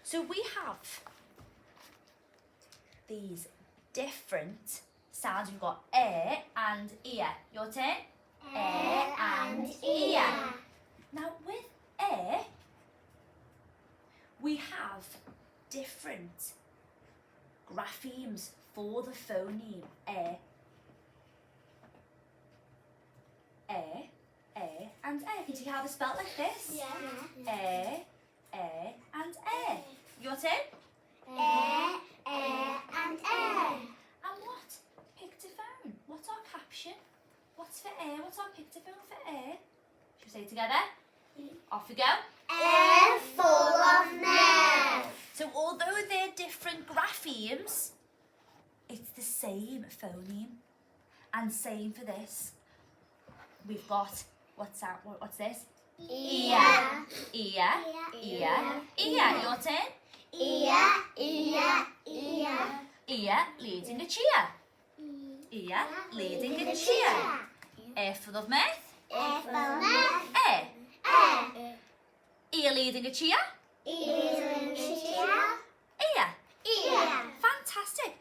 So we have these different sounds. We've got and ear. Your turn. And ear. Now with we have different graphemes for the phoneme and Can you see how they're spelled like this? Yeah. And Your turn. And And what? Pictophone. What's our caption? What's for What's our pictophone for Should we say it together? Off we go. Air full of nerve. So although they're different graphemes, it's the same phoneme. And same for this. We've got, what's this? Ear. Ear. Your turn. Ear. Ear leading a cheer. Ear leading a cheer. A full of mirth. Ear leading a cheer. Ear. Ear. Fantastic.